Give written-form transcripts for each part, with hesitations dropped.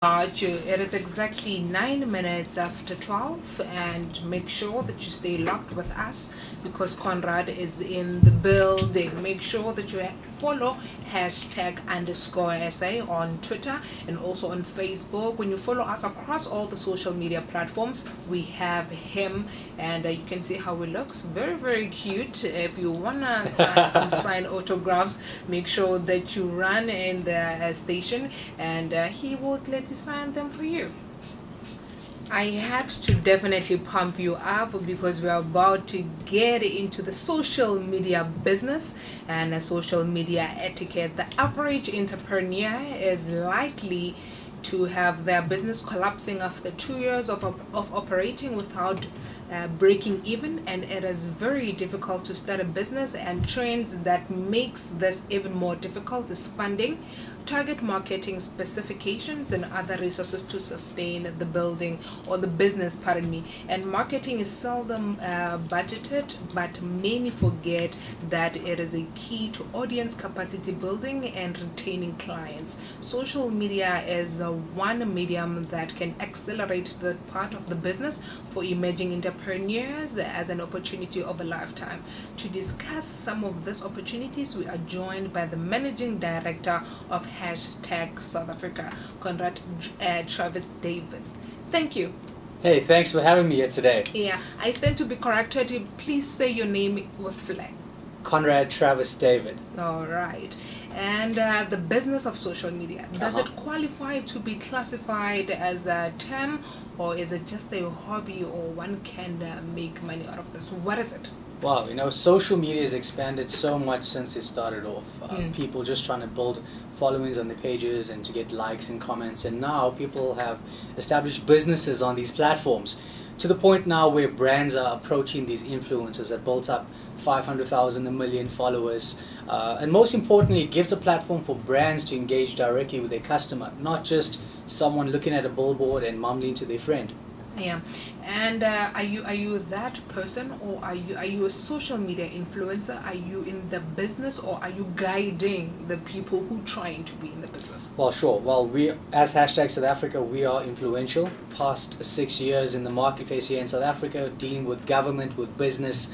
It is exactly 9 minutes after 12, and make sure that you stay locked with us because Conrad is in the building. Make sure that you follow hashtag underscore SA on Twitter and also on Facebook. When you follow us across all the social media platforms, we have him, and you can see how he looks. Very, very cute. If you want to sign some sign autographs, make sure that you run in the station, and he will gladly sign them for you. I had to definitely pump you up because we're about to get into the social media business and a social media etiquette. The average entrepreneur is likely to have their business collapsing after 2 years of operating without breaking even, and it is very difficult to start a business, and trends that makes this even more difficult is funding, target marketing specifications, and other resources to sustain the building or the business, pardon me. And marketing is seldom budgeted, but many forget that it is a key to audience capacity building and retaining clients. Social media is one medium that can accelerate the part of the business for emerging entrepreneurs as an opportunity of a lifetime. To discuss some of these opportunities, we are joined by the managing director of hashtag South Africa, Conrad Travis Davis. Thank you. Hey, thanks for having me here today. Yeah, I stand to be corrected. Please say your name with flair. Conrad Travis David. All right. And the business of social media, does it qualify to be classified as a term, or is it just a hobby, or one can make money out of this? What is it? Wow, social media has expanded so much since it started off. People just trying to build followings on the pages and to get likes and comments, and now people have established businesses on these platforms to the point now where brands are approaching these influencers that built up 500,000, a million followers, and most importantly, it gives a platform for brands to engage directly with their customer, not just someone looking at a billboard and mumbling to their friend. Yeah, and are you that person, or are you a social media influencer? Are you in the business, or are you guiding the people who trying to be in the business? Well, sure. Well, we as hashtag South Africa, we are influential. Past 6 years in the marketplace here in South Africa, dealing with government, with business,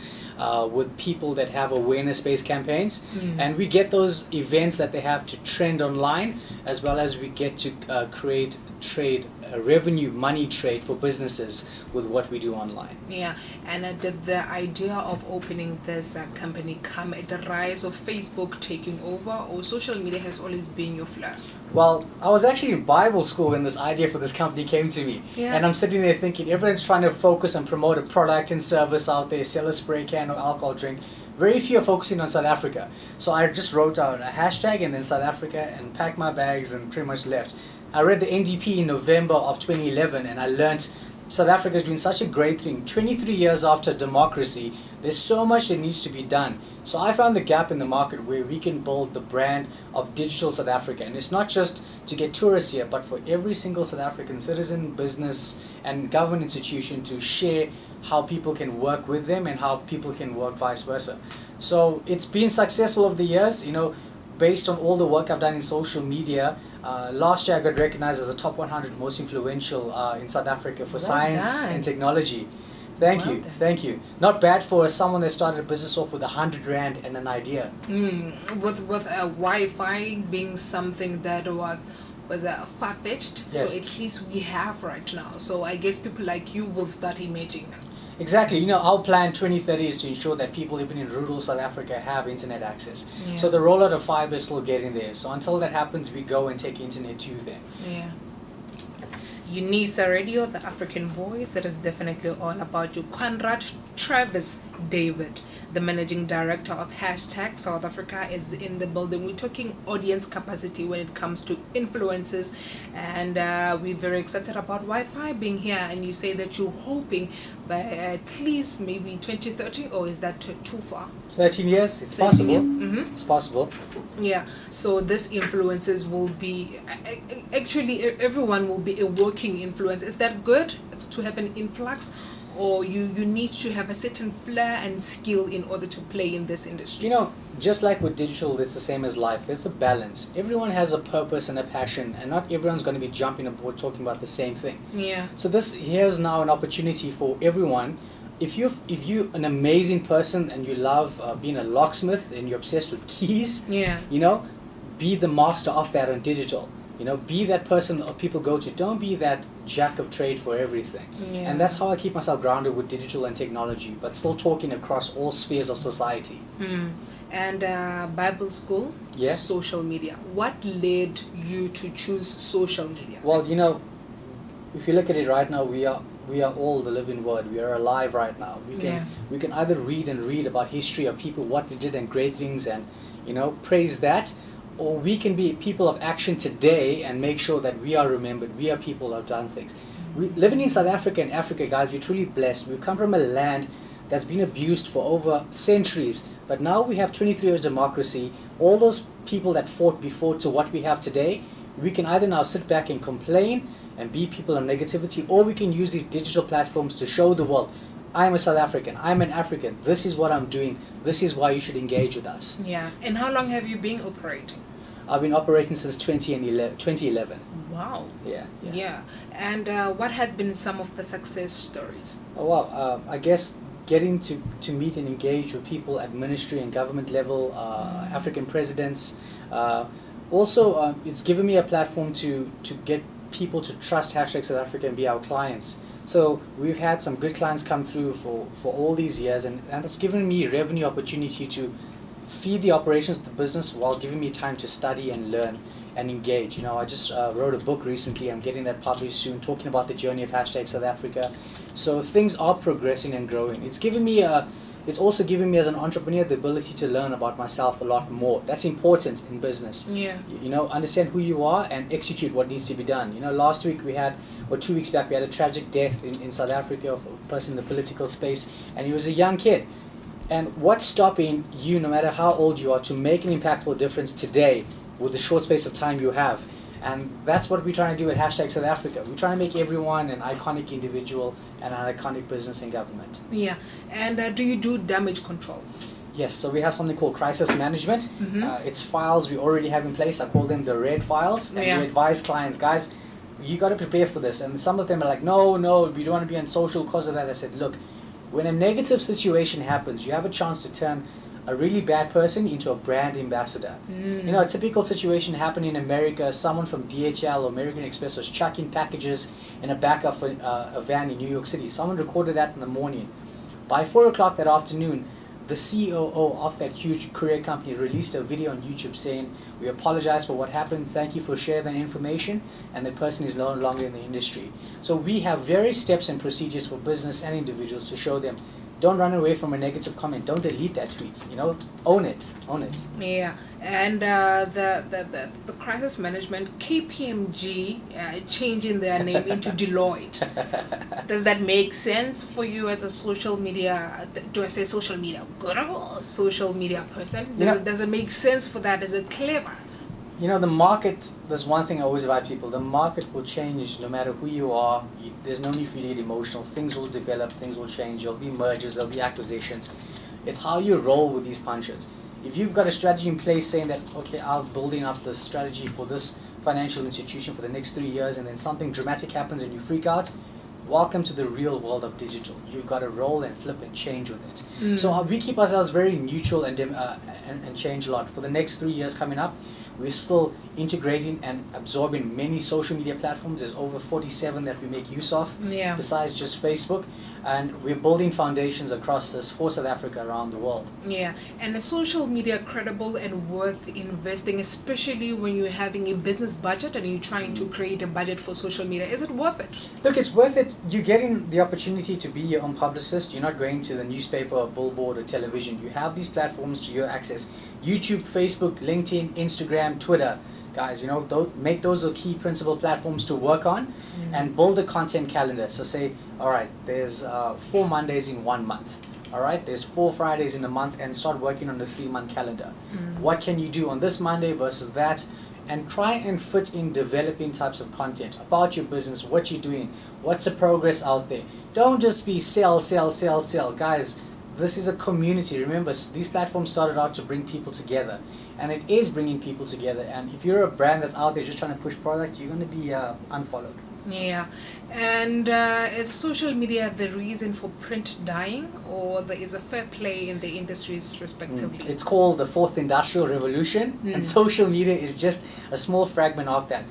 with people that have awareness-based campaigns, and we get those events that they have to trend online, as well as we get to create trade revenue, money trade for businesses with what we do online. Yeah, and did the idea of opening this company come at the rise of Facebook taking over, or social media has always been your flair? Well, I was actually in Bible school when this idea for this company came to me. Yeah. And I'm sitting there thinking, everyone's trying to focus and promote a product and service out there, sell a spray can or alcohol drink. Very few are focusing on South Africa. So I just wrote out a hashtag and then South Africa and packed my bags and pretty much left. I read the NDP in November of 2011, and I learned South Africa is doing such a great thing. 23 years after democracy, there's so much that needs to be done. So I found the gap in the market where we can build the brand of digital South Africa. And it's not just to get tourists here, but for every single South African citizen, business, and government institution to share how people can work with them and how people can work vice versa. So it's been successful over the years, based on all the work I've done in social media. Last year I got recognized as a top 100 most influential in South Africa for science and technology. Thank you. Not bad for someone that started a business off with 100 rand and an idea. With Wi-Fi being something that was far-fetched, yes. So at least we have right now. So I guess people like you will start emerging. Exactly. Our plan 2030 is to ensure that people even in rural South Africa have internet access. Yeah. So the rollout of fiber is still getting there. So until that happens, we go and take internet to them. Yeah. UNISA Radio, the African voice. It is definitely all about you. Conrad Travis David, the managing director of hashtag South Africa, is in the building. We're talking audience capacity when it comes to influencers, and we're very excited about Wi-Fi being here. And you say that you're hoping by at least maybe 2030, or is that too far? 13 years, it's 13 possible. years? Mm-hmm. It's possible. Yeah, so this influencers will be, actually everyone will be a working influence. Is that good to have an influx, or you need to have a certain flair and skill in order to play in this industry? You know, just like with digital, it's the same as life. There's a balance. Everyone has a purpose and a passion, and not everyone's going to be jumping aboard talking about the same thing. Yeah. So here's now an opportunity for everyone. If you're an amazing person and you love being a locksmith and you're obsessed with keys, Yeah. you know, be the master of that on digital. You know, be that person that people go to. Don't be that jack of trade for everything. Yeah. And that's how I keep myself grounded with digital and technology, but still talking across all spheres of society. And Bible school, Yeah. social media. What led you to choose social media? Well, you know, if you look at it right now, we are all the living word. We are alive right now. We can either read about history of people, what they did and great things, and you know, praise that, or we can be people of action today and make sure that we are remembered. We are people who have done things. Living in South Africa and Africa, guys, we're truly blessed. We've come from a land that's been abused for over centuries, but now we have 23 years of democracy. All those people that fought before to what we have today, we can either now sit back and complain and be people of negativity, or we can use these digital platforms to show the world, I'm a South African, I'm an African, this is what I'm doing, this is why you should engage with us. Yeah. And how long have you been operating? I've been operating since 2011. Wow. Yeah. And what has been some of the success stories? Oh, wow. I guess getting to meet and engage with people at ministry and government level, African presidents. Also, it's given me a platform to get people to trust Hashtag South Africa and be our clients. So we've had some good clients come through for all these years, and it's given me revenue opportunity to feed the operations of the business while giving me time to study and learn and engage. You know, I just wrote a book recently. I'm getting that published soon, talking about the journey of Hashtag South Africa. So things are progressing and growing. It's also given me as an entrepreneur the ability to learn about myself a lot more. That's important in business. Yeah. You know, understand who you are and execute what needs to be done. You know, last week or 2 weeks back, we had a tragic death in South Africa of a person in the political space, and he was a young kid. And what's stopping you, no matter how old you are, to make an impactful difference today with the short space of time you have? And that's what we're trying to do at Hashtag South Africa. We're trying to make everyone an iconic individual and an iconic business and government. Yeah. And do you do damage control? Yes, so we have something called crisis management. It's files we already have in place. I call them the red files. And we advise clients, guys, you got to prepare for this. And some of them are like, no, we don't want to be on social because of that. I said, look, when a negative situation happens, you have a chance to turn a really bad person into a brand ambassador. You know, a typical situation happened in America. Someone from DHL or American Express was chucking packages in a back of a van in New York City. Someone recorded that in the morning. By 4 o'clock that afternoon, the COO of that huge courier company released a video on YouTube saying, we apologize for what happened, thank you for sharing that information, and the person is no longer in the industry. So we have various steps and procedures for business and individuals to show them, don't run away from a negative comment, don't delete that tweet, you know, own it. Yeah. And the crisis management, KPMG changing their name into Deloitte. Does that make sense for you as a social media, do I say social media guru, social media person? Does it make sense for that? Is it clever? You know, the market, there's one thing I always advise people, the market will change no matter who you are. There's no need for you to get emotional. Things will develop, things will change, there'll be mergers, there'll be acquisitions. It's how you roll with these punches. If you've got a strategy in place saying that, okay, I'm building up the strategy for this financial institution for the next 3 years, and then something dramatic happens and you freak out, welcome to the real world of digital. You've got to roll and flip and change with it. So we keep ourselves very neutral and change a lot. For the next 3 years coming up, we're still integrating and absorbing many social media platforms. There's over 47 that we make use of, besides just Facebook. And we're building foundations across this for South Africa around the world. Yeah, and is social media credible and worth investing, especially when you're having a business budget and you're trying to create a budget for social media? Is it worth it? Look, it's worth it. You're getting the opportunity to be your own publicist. You're not going to the newspaper or billboard or television. You have these platforms to your access. YouTube, Facebook, LinkedIn, Instagram, Twitter. Guys, you know, make those the key principal platforms to work on and build a content calendar. So say, all right, there's 4 Mondays in 1 month. All right, there's 4 Fridays in a month, and start working on the 3-month calendar. What can you do on this Monday versus that? and try and fit in developing types of content about your business, what you're doing, what's the progress out there. Don't just be sell, sell, sell, sell. Guys, this is a community. Remember, these platforms started out to bring people together, and it is bringing people together. And if you're a brand that's out there just trying to push product, you're going to be unfollowed. Yeah, and is social media the reason for print dying, or there is a fair play in the industries respectively? It's called the fourth industrial revolution, and social media is just a small fragment of that.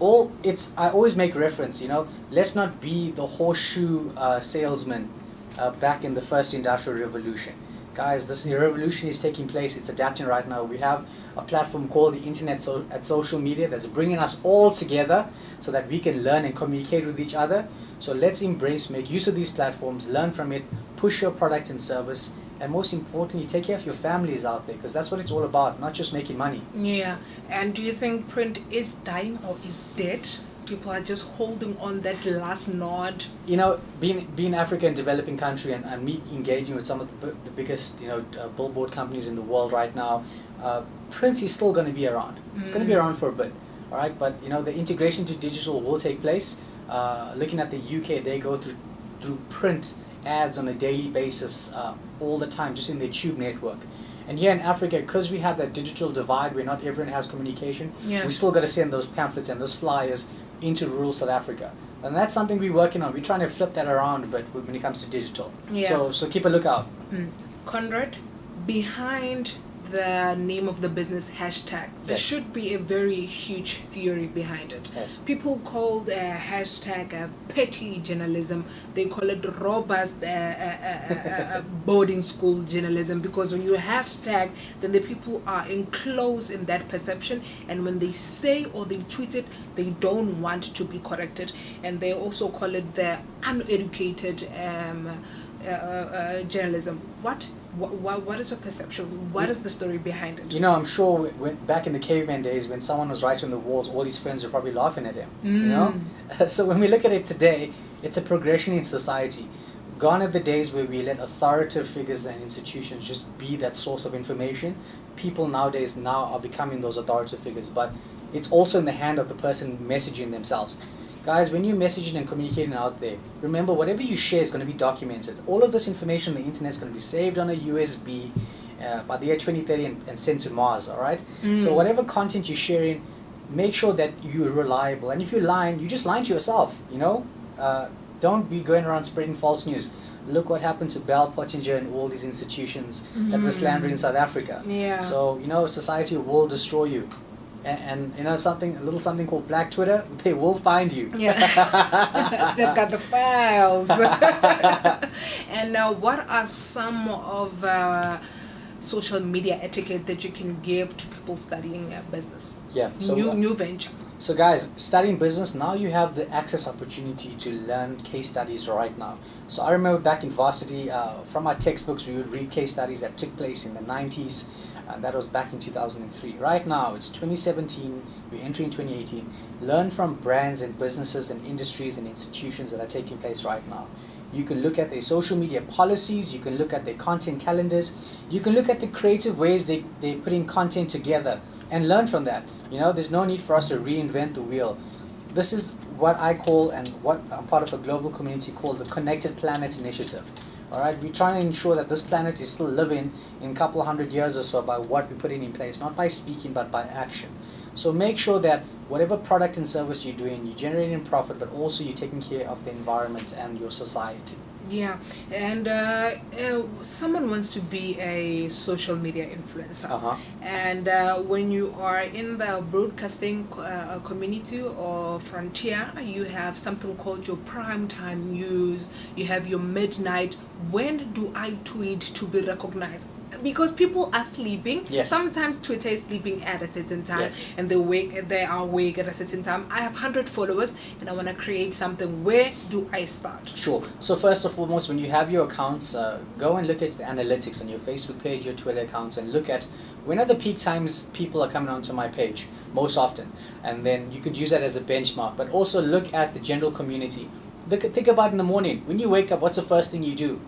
I always make reference, let's not be the horseshoe salesman back in the first industrial revolution. Guys, this revolution is taking place. It's adapting right now. We have a platform called the internet at social media that's bringing us all together so that we can learn and communicate with each other. So let's make use of these platforms, learn from it, push your product and service, and most importantly, take care of your families out there, because that's what it's all about, not just making money. Yeah, and do you think print is dying or is dead? People are just holding on that last nod. Being Africa and developing country, and me engaging with some of the biggest billboard companies in the world right now, print is still going to be around. It's going to be around for a bit, all right. But the integration to digital will take place. Looking at the UK, they go through print ads on a daily basis, all the time, just in their tube network. And here in Africa, because we have that digital divide where not everyone has communication, we still got to send those pamphlets and those flyers into rural South Africa. And that's something we're working on. We're trying to flip that around, but when it comes to digital. Yeah. So keep a lookout. Conrad, behind the name of the business hashtag, there should be a very huge theory behind it. Yes. People call the hashtag petty journalism. They call it robust boarding school journalism, because when you hashtag, then the people are enclosed in that perception, and when they say or they tweet it, they don't want to be corrected, and they also call it the uneducated journalism. What is your perception? What is the story behind it? I'm sure back in the caveman days, when someone was writing on the walls, all his friends were probably laughing at him. So when we look at it today, it's a progression in society. Gone are the days where we let authoritative figures and institutions just be that source of information. People nowadays are becoming those authoritative figures, but it's also in the hand of the person messaging themselves. Guys, when you're messaging and communicating out there, remember, whatever you share is going to be documented. All of this information on the internet is going to be saved on a USB by the year 2030 and sent to Mars, all right? So whatever content you're sharing, make sure that you're reliable. And if you're lying, you're just lying to yourself, Don't be going around spreading false news. Look what happened to Bell, Pottinger, and all these institutions that were slandering South Africa. Yeah. So, society will destroy you. And a little something called Black Twitter, they will find you. Yeah, they've got the files. And what are some of social media etiquette that you can give to people studying business? Yeah. So new venture. So guys, studying business, now you have the access opportunity to learn case studies right now. So I remember back in varsity, from our textbooks, we would read case studies that took place in the 90s. And that was back in 2003. Right now, it's 2017, we're entering 2018. Learn from brands and businesses and industries and institutions that are taking place right now. You can look at their social media policies, you can look at their content calendars, you can look at the creative ways they're putting content together and learn from that. There's no need for us to reinvent the wheel. This is what I call, and what I'm part of a global community called the Connected Planet Initiative. All right, we're trying to ensure that this planet is still living in a couple of hundred years or so by what we're putting in place, not by speaking, but by action. So make sure that whatever product and service you're doing, you're generating profit, but also you're taking care of the environment and your society. Yeah, and someone wants to be a social media influencer. And when you are in the broadcasting community or frontier, you have something called your prime time news, you have your midnight. When do I tweet to be recognized? Because people are sleeping. Yes. Sometimes Twitter is sleeping at a certain time, Yes. and they are awake at a certain time. I have 100 followers and I want to create something. Where do I start? Sure. So first and foremost, when you have your accounts, go and look at the analytics on your Facebook page, your Twitter accounts, and look at when are the peak times people are coming onto my page most often. And then you could use that as a benchmark, but also look at the general community. Think about it in the morning. When you wake up, what's the first thing you do?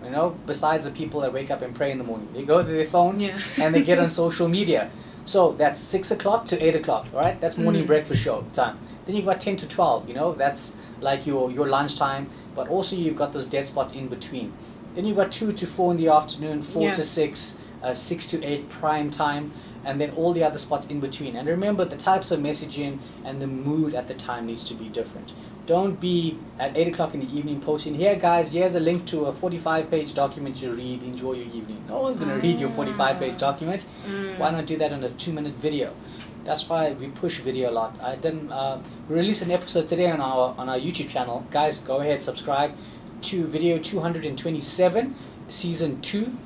Besides the people that wake up and pray in the morning, they go to their phone and they get on social media. So that's 6 o'clock to 8 o'clock, all right? That's morning breakfast show time. Then you've got 10 to 12, that's like your lunchtime, but also you've got those dead spots in between. Then you've got 2 to 4 in the afternoon, 4 to 6, 6 to 8 prime time, and then all the other spots in between. And remember, the types of messaging and the mood at the time needs to be different. Don't be at 8 o'clock in the evening posting, here guys, here's a link to a 45-page document to read, enjoy your evening. No one's going to read your 45-page document. Why not do that on a 2-minute video? That's why we push video a lot. I didn't release an episode today on our YouTube channel. Guys, go ahead, subscribe to video 227, season 2.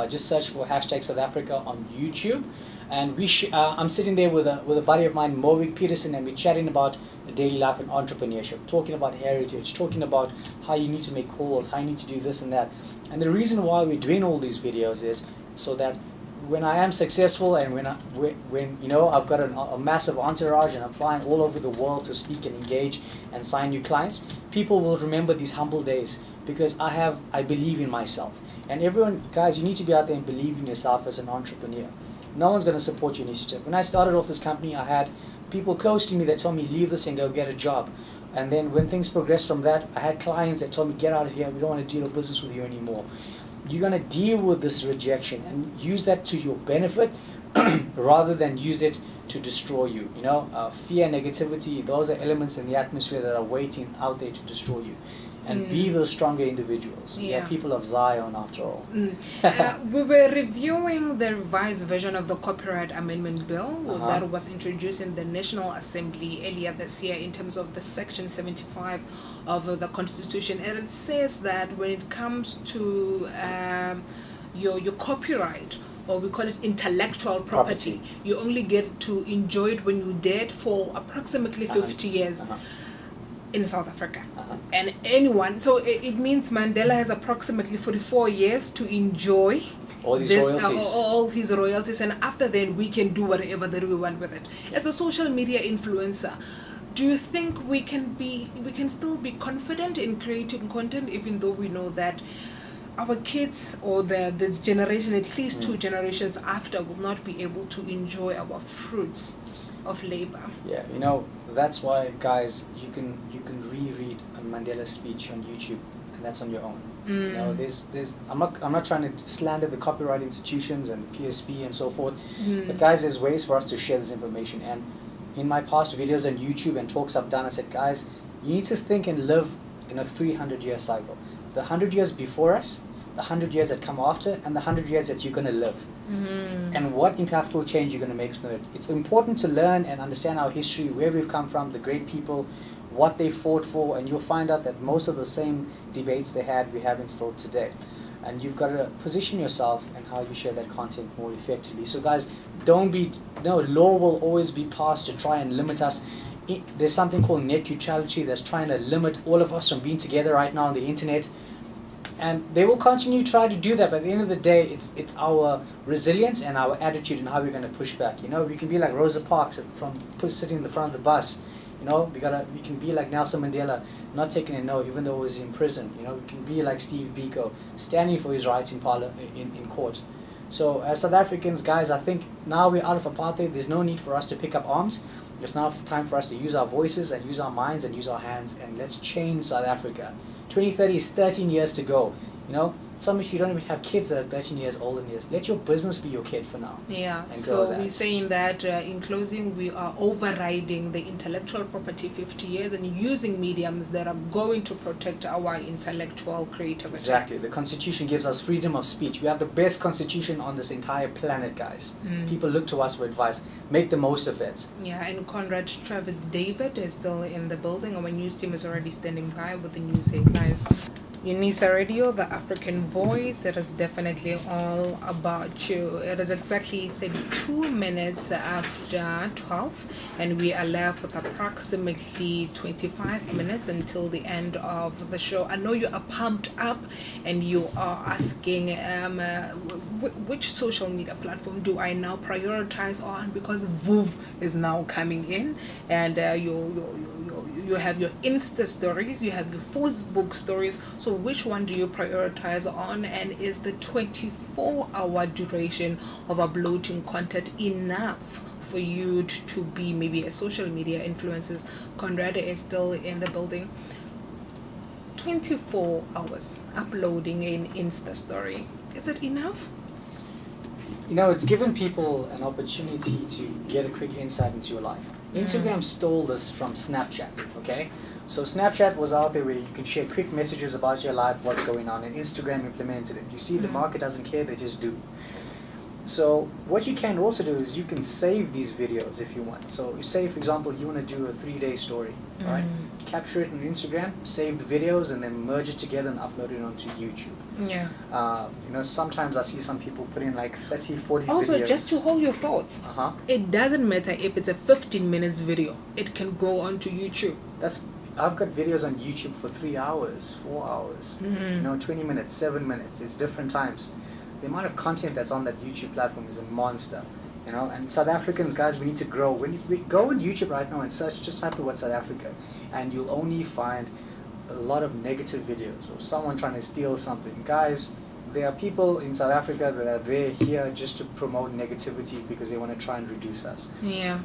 Just search for #South Africa on YouTube. And I'm sitting there with a buddy of mine, Movik Peterson, and we're chatting about the daily life and entrepreneurship, talking about heritage, talking about how you need to make calls, how you need to do this and that. And the reason why we're doing all these videos is so that when I am successful and when I've got a massive entourage and I'm flying all over the world to speak and engage and sign new clients, people will remember these humble days because I believe in myself. And everyone, guys, you need to be out there and believe in yourself as an entrepreneur. No one's going to support your initiative. When I started off this company, I had people close to me that told me, leave this and go get a job. And then when things progressed from that, I had clients that told me, get out of here, we don't want to deal business with you anymore. You're going to deal with this rejection and use that to your benefit rather than use it to destroy you. Fear, negativity, those are elements in the atmosphere that are waiting out there to destroy you. And be those stronger individuals. We are people of Zion after all. We were reviewing the revised version of the Copyright Amendment Bill that was introduced in the National Assembly earlier this year in terms of the Section 75 of the Constitution. And it says that when it comes to your copyright, or we call it intellectual property, you only get to enjoy it when you're dead for approximately 50 years. In South Africa. And anyone, so it means Mandela has approximately 44 years to enjoy all these royalties. All his royalties, and after then we can do whatever that we want with it. As a social media influencer, do you think we can still be confident in creating content even though we know that our kids or this generation, at least 2 generations after, will not be able to enjoy our fruits of labor? Yeah, that's why, guys, you can reread Mandela's speech on YouTube, and that's on your own. I'm not trying to slander the copyright institutions and the PSP and so forth, but guys, there's ways for us to share this information. And in my past videos on YouTube and talks I've done, I said, guys, you need to think and live in a 300-year cycle. The 100 years before us, the 100 years that come after, and the 100 years that you're going to live. And what impactful change you're going to make from it. It's important to learn and understand our history, where we've come from, the great people, what they fought for, and you'll find out that most of the same debates they had, we have still today. And you've got to position yourself and how you share that content more effectively. So guys, law will always be passed to try and limit us. There's something called net neutrality that's trying to limit all of us from being together right now on the internet. And they will continue to try to do that, but at the end of the day, it's our resilience and our attitude and how we're going to push back. We can be like Rosa Parks sitting in the front of the bus. We can be like Nelson Mandela, not taking a no, even though he was in prison. We can be like Steve Biko, standing for his rights in court. So as South Africans, guys, I think now we're out of apartheid. There's no need for us to pick up arms. It's now time for us to use our voices and use our minds and use our hands, and let's change South Africa. 2030 is 13 years to go. Some of you don't even have kids that are 13 years old and years. Let your business be your kid for now. Yeah, so we're saying that in closing, we are overriding the intellectual property 50 years and using mediums that are going to protect our intellectual creativity. Exactly. The Constitution gives us freedom of speech. We have the best Constitution on this entire planet, guys. People look to us for advice. Make the most of it. Yeah, and Conrad Travis David is still in the building. Our news team is already standing by with the news headlines. UNISA Radio, the African voice, it is definitely all about you. It is exactly 32 minutes after 12, and we are left with approximately 25 minutes until the end of the show. I know you are pumped up and you are asking which social media platform do I now prioritize on, because VOOV is now coming in, and you have your Insta stories, you have your Facebook stories. So which one do you prioritize on? And is the 24-hour duration of uploading content enough for you to be maybe a social media influencer? Conrad is still in the building. 24 hours uploading an Insta story. Is it enough? It's given people an opportunity to get a quick insight into your life. Instagram stole this from Snapchat, okay? So Snapchat was out there where you can share quick messages about your life, what's going on, and Instagram implemented it. You see, the market doesn't care, they just do. So what you can also do is you can save these videos if you want. So say, for example, you want to do a 3-day story, right? Capture it on Instagram, save the videos, and then merge it together and upload it onto YouTube. Yeah. Sometimes I see some people put in like 30, 40 also, videos. just to hold your thoughts, it doesn't matter if it's a 15 minutes video, it can go onto YouTube. I've got videos on YouTube for 3 hours, 4 hours, 20 minutes, 7 minutes. It's different times. The amount of content that's on that YouTube platform is a monster, and South Africans, guys, we need to grow. When we go on YouTube right now and search, just type the word South Africa, and you'll only find a lot of negative videos or someone trying to steal something. Guys, there are people in South Africa that are here just to promote negativity because they want to try and reduce us. Yeah.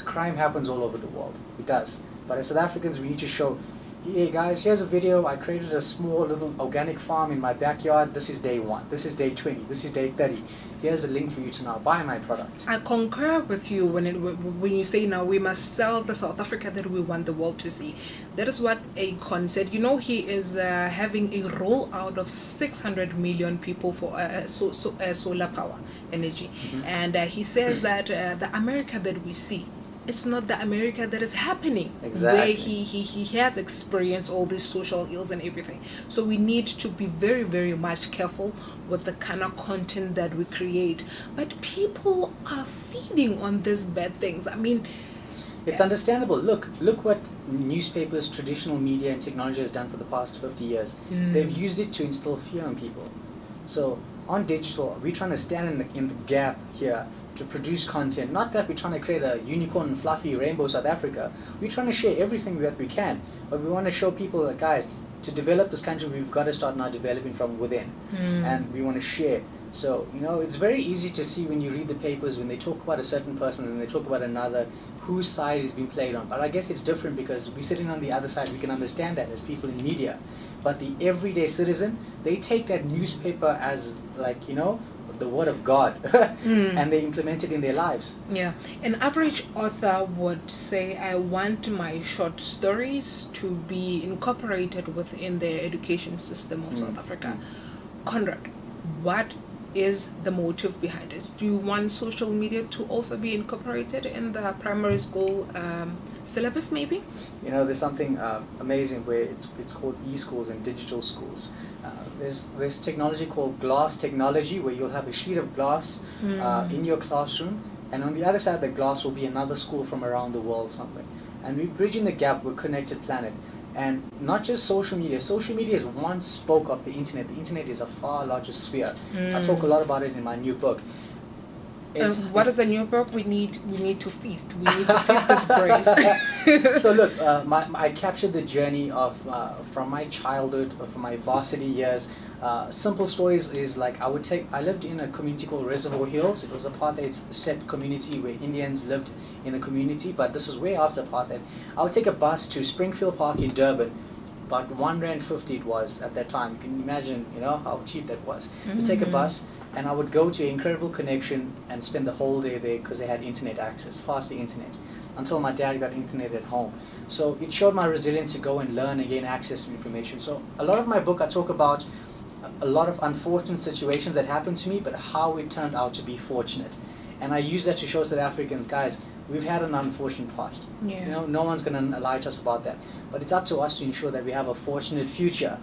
Crime happens all over the world. It does. But as South Africans, we need to show, hey guys, here's a video. I created a small little organic farm in my backyard. This is day 1. This is day 20. This is day 30. Here's a link for you to now buy my product. I concur with you when you say now we must sell the South Africa that we want the world to see. That is what Akon said. He is having a rollout of 600 million people for solar power energy. And he says that the America that we see, it's not the America that is happening. Exactly. Where he has experienced all these social ills and everything. So we need to be very, very much careful with the kind of content that we create. But people are feeding on these bad things. I mean, it's understandable. Look what newspapers, traditional media, and technology has done for the past 50 years. They've used it to instill fear in people. So on digital, we're trying to stand in the gap here to produce content. Not that we're trying to create a unicorn, fluffy, rainbow South Africa. We're trying to share everything that we can. But we want to show people that, guys, to develop this country, we've got to start now developing from within. And we want to share. So, it's very easy to see when you read the papers, when they talk about a certain person and they talk about another, whose side is being played on. But I guess it's different because we're sitting on the other side. We can understand that as people in media. But the everyday citizen, they take that newspaper as the word of God and they implement it in their lives. Yeah. An average author would say, I want my short stories to be incorporated within the education system of South Africa. Conrad, what is the motive behind this? Do you want social media to also be incorporated in the primary school syllabus maybe? There's something amazing where it's called e-schools and digital schools. There's technology called glass technology where you'll have a sheet of glass in your classroom, and on the other side of the glass will be another school from around the world somewhere. And we're bridging the gap with Connected Planet. And not just social media. Social media is one spoke of the internet. The internet is a far larger sphere. I talk a lot about it in my new book. What is the new book? We need to feast. We need to feast this praise. So look, I captured the journey of from my childhood, from my varsity years. Simple stories is like I lived in a community called Reservoir Hills. It was apartheid set community where Indians lived in the community, but this was way after apartheid. I would take a bus to Springfield Park in Durban. About R1.50 it was at that time. You can imagine, how cheap that was. You take a bus, and I would go to Incredible Connection and spend the whole day there because they had internet access, faster internet, until my dad got internet at home. So it showed my resilience to go and learn and gain access to information. So a lot of my book, I talk about a lot of unfortunate situations that happened to me, but how it turned out to be fortunate. And I use that to show South Africans, guys, we've had an unfortunate past. Yeah. No one's going to lie to us about that. But it's up to us to ensure that we have a fortunate future.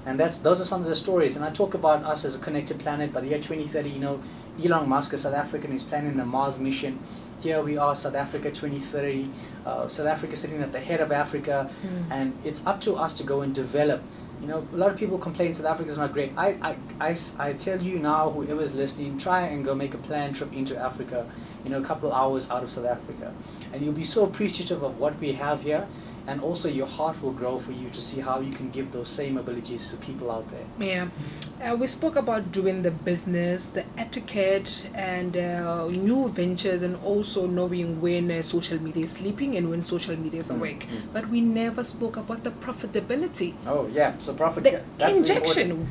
And those are some of the stories. And I talk about us as a connected planet. By the year 2030, Elon Musk, a South African, is planning a Mars mission. Here we are, South Africa 2030. South Africa sitting at the head of Africa. And it's up to us to go and develop. A lot of people complain South Africa is not great. I tell you now, whoever's listening, try and go make a planned trip into Africa, a couple hours out of South Africa. And you'll be so appreciative of what we have here. and also your heart will grow for you to see how you can give those same abilities to people out there. Yeah. We spoke about doing the business, the etiquette, and new ventures, and also knowing when social media is sleeping and when social media is awake. But we never spoke about the profitability. Oh yeah, so profit. The That's injection.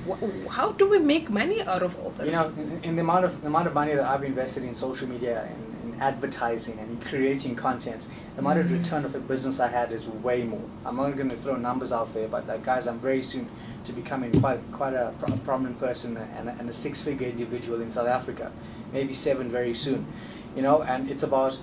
How do we make money out of all this? You know, in the amount of money that I've invested in social media and in advertising and in creating content, the amount of return of a business I had is way more. I'm not going to throw numbers out there, but like guys, I'm very soon to becoming quite a prominent person and a 6-figure individual in South Africa, maybe 7 very soon, you know. And it's about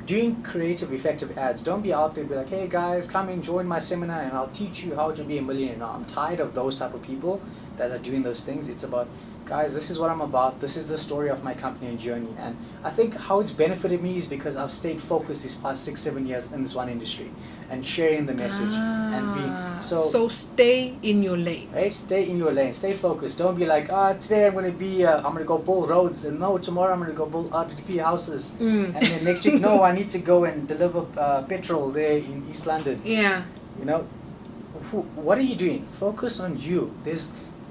doing creative, effective ads. Don't be out there be like, hey guys, come and join my seminar and I'll teach you how to be a millionaire. No, I'm tired of those type of people that are doing those things. It's about, guys, this is what I'm about. This is the story of my company and journey. And I think how it's benefited me is because I've stayed focused these past 6-7 years in this one industry and sharing the message and being so stay in your lane. Hey, stay in your lane. Stay focused. Don't be like, today I'm going to go build roads, and no, tomorrow I'm going to go build RDP houses, and then next week, no, I need to go and deliver petrol there in East London. Yeah. You know, what are you doing? Focus on you.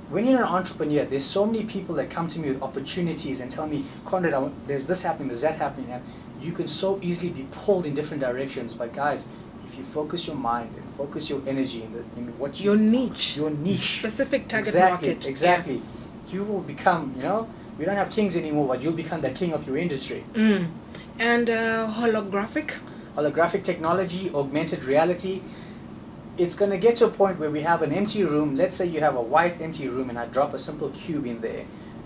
When you're an entrepreneur, there's so many people that come to me with opportunities and tell me, Conrad, there's this happening, there's that happening, and you can so easily be pulled in different directions. But guys, if you focus your mind and focus your energy in what your niche, specific target market, exactly, you will become, you know, we don't have kings anymore, but you'll become the king of your industry. And holographic technology, augmented reality. It's going to get to a point where we have an empty room. Let's say you have a white empty room and I drop a simple cube in there,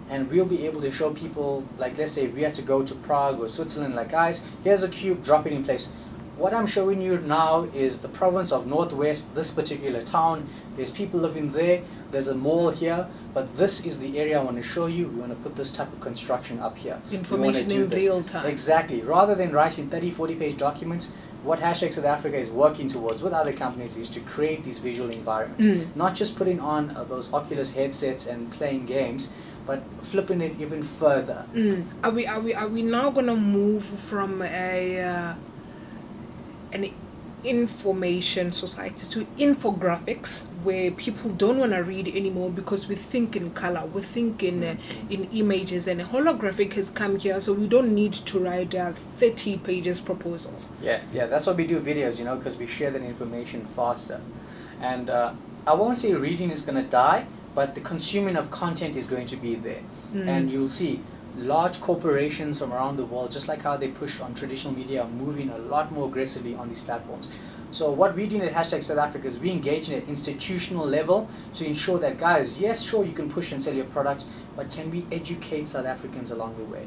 and we'll be able to show people, like let's say we had to go to Prague or Switzerland, like guys, here's a cube, drop it in place. What I'm showing you now is the province of Northwest, this particular town. There's people living there. There's a mall here, but this is the area I want to show you. We want to put this type of construction up here. Information in real time. Exactly. Rather than writing 30, 40-page documents, what Hashtag South Africa is working towards with other companies is to create these visual environments. Not just putting on those Oculus headsets and playing games, but flipping it even further. Are we now gonna move from an information society to infographics, where people don't want to read anymore because we think in color, we think in images, and holographic has come here, so we don't need to write 30 pages proposals. Yeah, that's why we do videos, you know, because we share that information faster. And I won't say reading is going to die, but the consuming of content is going to be there. And you'll see large corporations from around the world, just like how they push on traditional media, are moving a lot more aggressively on these platforms. So what we're doing at Hashtag South Africa is we engage in at institutional level to ensure that, guys, yes, sure, you can push and sell your product, but can we educate South Africans along the way?